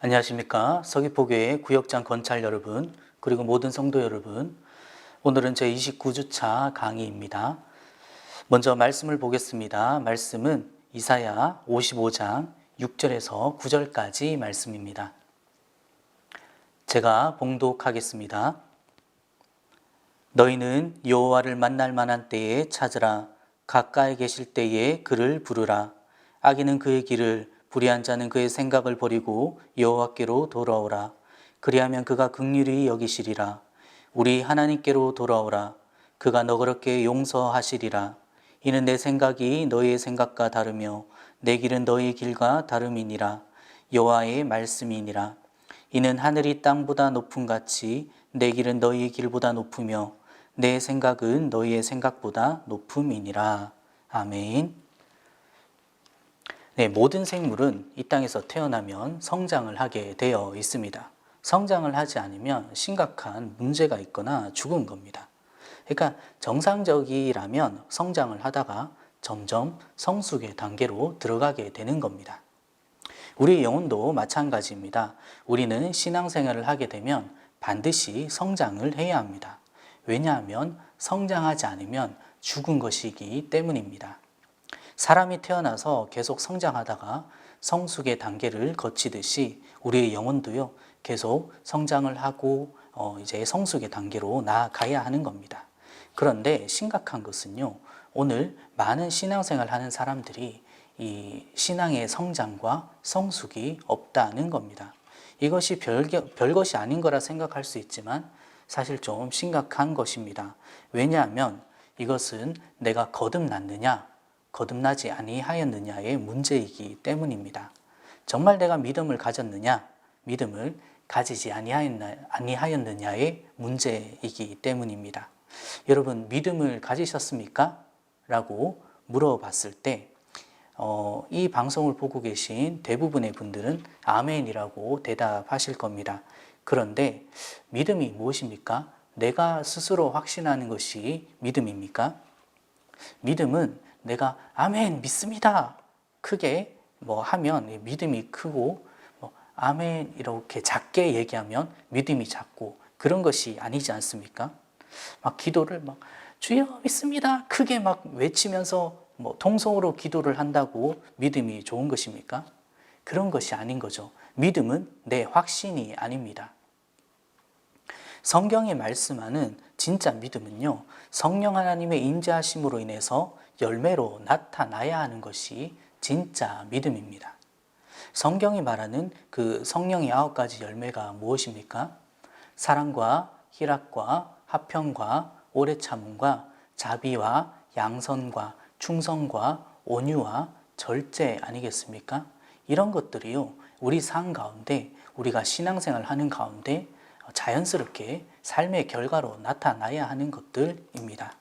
안녕하십니까. 서귀포교회 구역장 건찰 여러분, 그리고 모든 성도 여러분. 오늘은 제 29주차 강의입니다. 먼저 말씀을 보겠습니다. 말씀은 이사야 55장 6절에서 9절까지 말씀입니다. 제가 봉독하겠습니다. 너희는 여호와를 만날 만한 때에 찾으라. 가까이 계실 때에 그를 부르라. 악인은 그의 길을, 불의한 자는 그의 생각을 버리고 여호와께로 돌아오라. 그리하면 그가 긍휼히 여기시리라. 우리 하나님께로 돌아오라. 그가 너그럽게 용서하시리라. 이는 내 생각이 너희의 생각과 다르며 내 길은 너희의 길과 다름이니라. 여호와의 말씀이니라. 이는 하늘이 땅보다 높음 같이 내 길은 너희의 길보다 높으며 내 생각은 너희의 생각보다 높음이니라. 아멘. 네, 모든 생물은 이 땅에서 태어나면 성장을 하게 되어 있습니다. 성장을 하지 않으면 심각한 문제가 있거나 죽은 겁니다. 그러니까 정상적이라면 성장을 하다가 점점 성숙의 단계로 들어가게 되는 겁니다. 우리의 영혼도 마찬가지입니다. 우리는 신앙생활을 하게 되면 반드시 성장을 해야 합니다. 왜냐하면 성장하지 않으면 죽은 것이기 때문입니다. 사람이 태어나서 계속 성장하다가 성숙의 단계를 거치듯이 우리의 영혼도요, 계속 성장을 하고 이제 성숙의 단계로 나아가야 하는 겁니다. 그런데 심각한 것은요, 오늘 많은 신앙생활 하는 사람들이 이 신앙의 성장과 성숙이 없다는 겁니다. 이것이 별것이 아닌 거라 생각할 수 있지만 사실 좀 심각한 것입니다. 왜냐하면 이것은 내가 거듭났느냐, 거듭나지 아니하였느냐의 문제이기 때문입니다. 정말 내가 믿음을 가졌느냐, 믿음을 가지지 아니하였느냐의 문제이기 때문입니다. 여러분, 믿음을 가지셨습니까? 라고 물어봤을 때 이 방송을 보고 계신 대부분의 분들은 아멘이라고 대답하실 겁니다. 그런데 믿음이 무엇입니까? 내가 스스로 확신하는 것이 믿음입니까? 믿음은 내가 아멘 믿습니다 크게 하면 믿음이 크고 아멘 이렇게 작게 얘기하면 믿음이 작고 그런 것이 아니지 않습니까? 막 기도를 주여 믿습니다 크게 외치면서 통성으로 기도를 한다고 믿음이 좋은 것입니까? 그런 것이 아닌 거죠. 믿음은 내 확신이 아닙니다. 성경에 말씀하는 진짜 믿음은요, 성령 하나님의 임재하심으로 인해서 열매로 나타나야 하는 것이 진짜 믿음입니다. 성경이 말하는 그 성령의 9가지 열매가 무엇입니까? 사랑과 희락과 화평과 오래 참음과 자비와 양선과 충성과 온유와 절제 아니겠습니까? 이런 것들이요, 우리 삶 가운데, 우리가 신앙생활 하는 가운데 자연스럽게 삶의 결과로 나타나야 하는 것들입니다.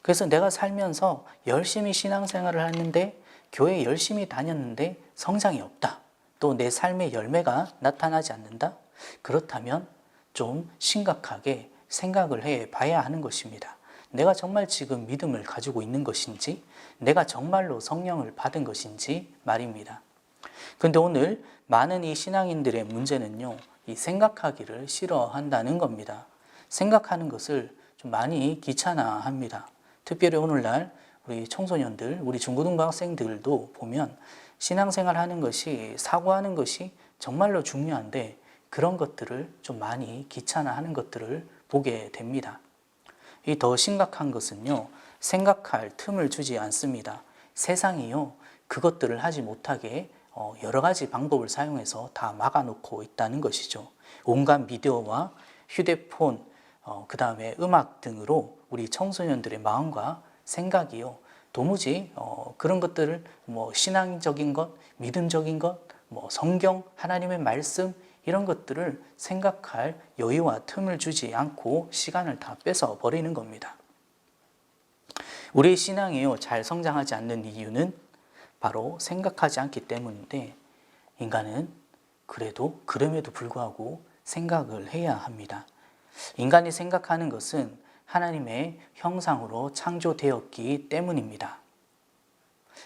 그래서 내가 살면서 열심히 신앙생활을 하는데, 교회 열심히 다녔는데 성장이 없다, 또 내 삶의 열매가 나타나지 않는다? 그렇다면 좀 심각하게 생각을 해 봐야 하는 것입니다. 내가 정말 지금 믿음을 가지고 있는 것인지, 내가 정말로 성령을 받은 것인지 말입니다. 그런데 오늘 많은 이 신앙인들의 문제는요, 이 생각하기를 싫어한다는 겁니다. 생각하는 것을 좀 많이 귀찮아합니다. 특별히 오늘날 우리 청소년들, 우리 중고등학생들도 보면 신앙생활 하는 것이, 사고하는 것이 정말로 중요한데 그런 것들을 좀 많이 귀찮아하는 것들을 보게 됩니다. 이 더 심각한 것은요, 생각할 틈을 주지 않습니다. 세상이요, 그것들을 하지 못하게 여러 가지 방법을 사용해서 다 막아놓고 있다는 것이죠. 온갖 미디어와 휴대폰, 그 다음에 음악 등으로 우리 청소년들의 마음과 생각이요, 도무지 그런 것들을 신앙적인 것, 믿음적인 것, 성경, 하나님의 말씀 이런 것들을 생각할 여유와 틈을 주지 않고 시간을 다 뺏어 버리는 겁니다. 우리의 신앙이요, 잘 성장하지 않는 이유는 바로 생각하지 않기 때문인데, 인간은 그럼에도 불구하고 생각을 해야 합니다. 인간이 생각하는 것은 하나님의 형상으로 창조되었기 때문입니다.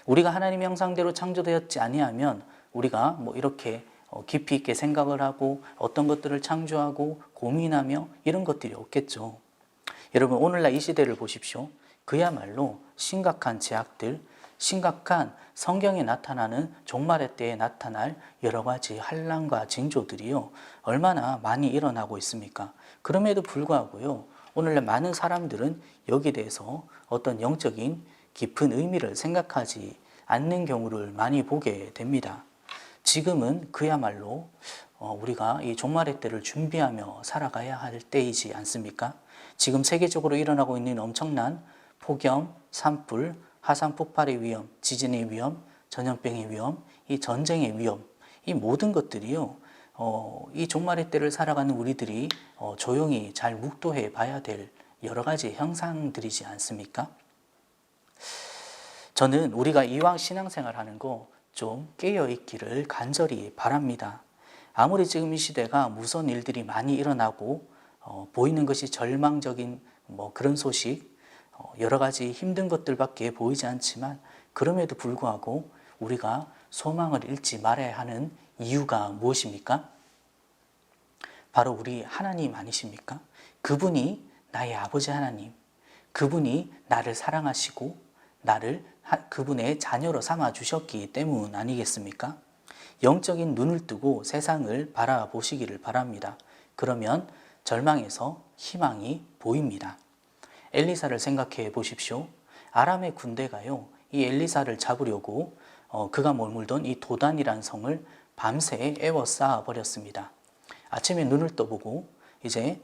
우리가 하나님의 형상대로 창조되었지 아니하면 우리가 이렇게 깊이 있게 생각을 하고 어떤 것들을 창조하고 고민하며 이런 것들이 없겠죠. 여러분, 오늘날 이 시대를 보십시오. 그야말로 심각한 제약들, 심각한 성경에 나타나는 종말의 때에 나타날 여러 가지 환난과 징조들이요, 얼마나 많이 일어나고 있습니까? 그럼에도 불구하고요, 오늘날 많은 사람들은 여기에 대해서 어떤 영적인 깊은 의미를 생각하지 않는 경우를 많이 보게 됩니다. 지금은 그야말로 우리가 이 종말의 때를 준비하며 살아가야 할 때이지 않습니까? 지금 세계적으로 일어나고 있는 엄청난 폭염, 산불, 화산 폭발의 위험, 지진의 위험, 전염병의 위험, 이 전쟁의 위험, 이 모든 것들이요, 이 종말의 때를 살아가는 우리들이 조용히 잘 묵도해 봐야 될 여러 가지 현상들이지 않습니까? 저는 우리가 이왕 신앙생활 하는 거 좀 깨어있기를 간절히 바랍니다. 아무리 지금 이 시대가 무서운 일들이 많이 일어나고 보이는 것이 절망적인 그런 소식, 여러 가지 힘든 것들밖에 보이지 않지만, 그럼에도 불구하고 우리가 소망을 잃지 말아야 하는 이유가 무엇입니까? 바로 우리 하나님 아니십니까? 그분이 나의 아버지 하나님, 그분이 나를 사랑하시고 나를 그분의 자녀로 삼아 주셨기 때문 아니겠습니까? 영적인 눈을 뜨고 세상을 바라보시기를 바랍니다. 그러면 절망에서 희망이 보입니다. 엘리사를 생각해 보십시오. 아람의 군대가요, 이 엘리사를 잡으려고 그가 머물던 이 도단이라는 성을 밤새 에워싸 버렸습니다. 아침에 눈을 떠보고 이제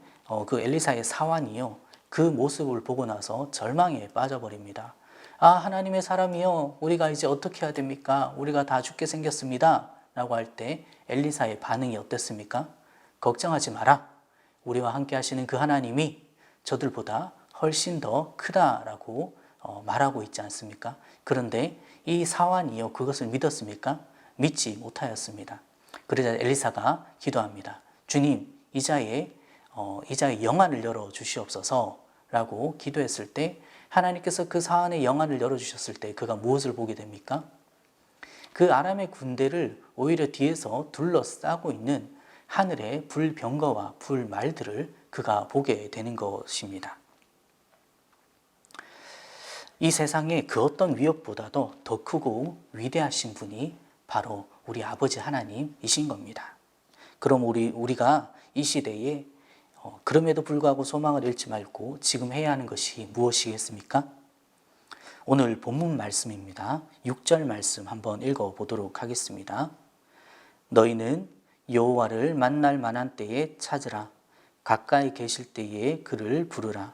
그 엘리사의 사환이요, 그 모습을 보고 나서 절망에 빠져버립니다. 아, 하나님의 사람이요, 우리가 이제 어떻게 해야 됩니까? 우리가 다 죽게 생겼습니다. 라고 할 때 엘리사의 반응이 어땠습니까? 걱정하지 마라. 우리와 함께 하시는 그 하나님이 저들보다 훨씬 더 크다라고 말하고 있지 않습니까? 그런데 이 사환이요, 그것을 믿었습니까? 믿지 못하였습니다. 그러자 엘리사가 기도합니다. 주님, 이자의 영안을 열어 주시옵소서 라고 기도했을 때, 하나님께서 그 사안의 영안을 열어주셨을 때 그가 무엇을 보게 됩니까? 그 아람의 군대를 오히려 뒤에서 둘러싸고 있는 하늘의 불병거와 불말들을 그가 보게 되는 것입니다. 이 세상에 그 어떤 위협보다도 더 크고 위대하신 분이 바로 우리 아버지 하나님이신 겁니다. 그럼 우리가 이 시대에 그럼에도 불구하고 소망을 잃지 말고 지금 해야 하는 것이 무엇이겠습니까? 오늘 본문 말씀입니다. 6절 말씀 한번 읽어보도록 하겠습니다. 너희는 여호와를 만날 만한 때에 찾으라. 가까이 계실 때에 그를 부르라.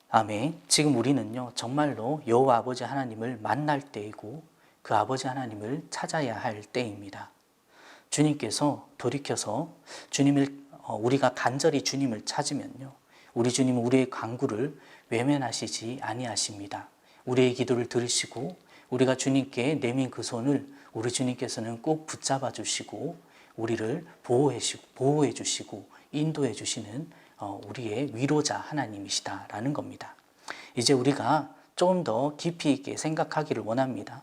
아멘. 지금 우리는요, 정말로 여호와 아버지 하나님을 만날 때이고 그 아버지 하나님을 찾아야 할 때입니다. 주님께서 돌이켜서 우리가 간절히 주님을 찾으면요, 우리 주님은 우리의 간구를 외면하시지 아니하십니다. 우리의 기도를 들으시고 우리가 주님께 내민 그 손을 우리 주님께서는 꼭 붙잡아 주시고 우리를 보호해 주시고 인도해 주시는 우리의 위로자 하나님이시다라는 겁니다. 이제 우리가 좀 더 깊이 있게 생각하기를 원합니다.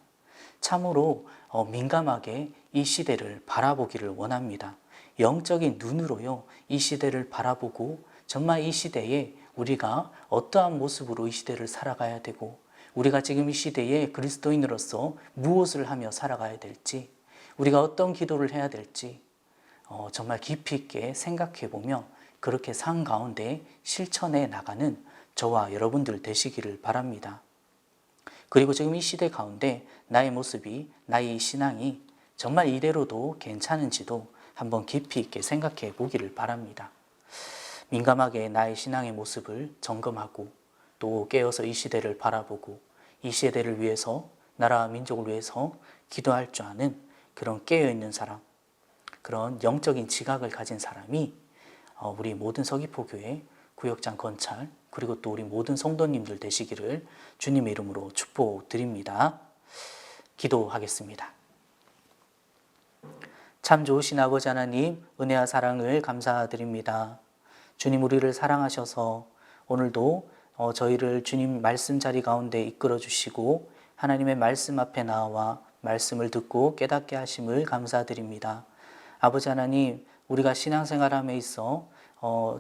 참으로 민감하게 이 시대를 바라보기를 원합니다. 영적인 눈으로요, 이 시대를 바라보고 정말 이 시대에 우리가 어떠한 모습으로 이 시대를 살아가야 되고 우리가 지금 이 시대에 그리스도인으로서 무엇을 하며 살아가야 될지, 우리가 어떤 기도를 해야 될지 정말 깊이 있게 생각해 보며 그렇게 삶 가운데 실천해 나가는 저와 여러분들 되시기를 바랍니다. 그리고 지금 이 시대 가운데 나의 모습이, 나의 신앙이 정말 이대로도 괜찮은지도 한번 깊이 있게 생각해 보기를 바랍니다. 민감하게 나의 신앙의 모습을 점검하고 또 깨어서 이 시대를 바라보고 이 시대를 위해서, 나라와 민족을 위해서 기도할 줄 아는 그런 깨어있는 사람, 그런 영적인 지각을 가진 사람이 우리 모든 서귀포교회 구역장 건찰, 그리고 또 우리 모든 성도님들 되시기를 주님의 이름으로 축복드립니다. 기도하겠습니다. 참 좋으신 아버지 하나님, 은혜와 사랑을 감사드립니다. 주님, 우리를 사랑하셔서 오늘도 저희를 주님 말씀 자리 가운데 이끌어 주시고 하나님의 말씀 앞에 나와 말씀을 듣고 깨닫게 하심을 감사드립니다. 아버지 하나님, 우리가 신앙생활함에 있어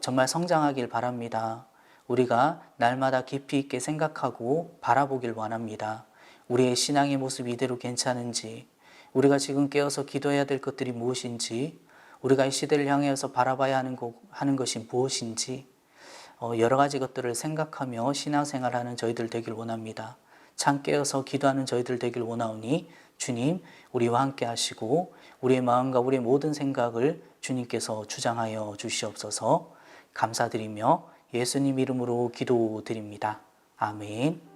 정말 성장하길 바랍니다. 우리가 날마다 깊이 있게 생각하고 바라보길 원합니다. 우리의 신앙의 모습 이대로 괜찮은지, 우리가 지금 깨어서 기도해야 될 것들이 무엇인지, 우리가 이 시대를 향해서 바라봐야 하는 것이 무엇인지 여러 가지 것들을 생각하며 신앙생활하는 저희들 되길 원합니다. 참 깨어서 기도하는 저희들 되길 원하오니 주님, 우리와 함께 하시고 우리의 마음과 우리의 모든 생각을 주님께서 주장하여 주시옵소서. 감사드리며 예수님 이름으로 기도드립니다. 아멘.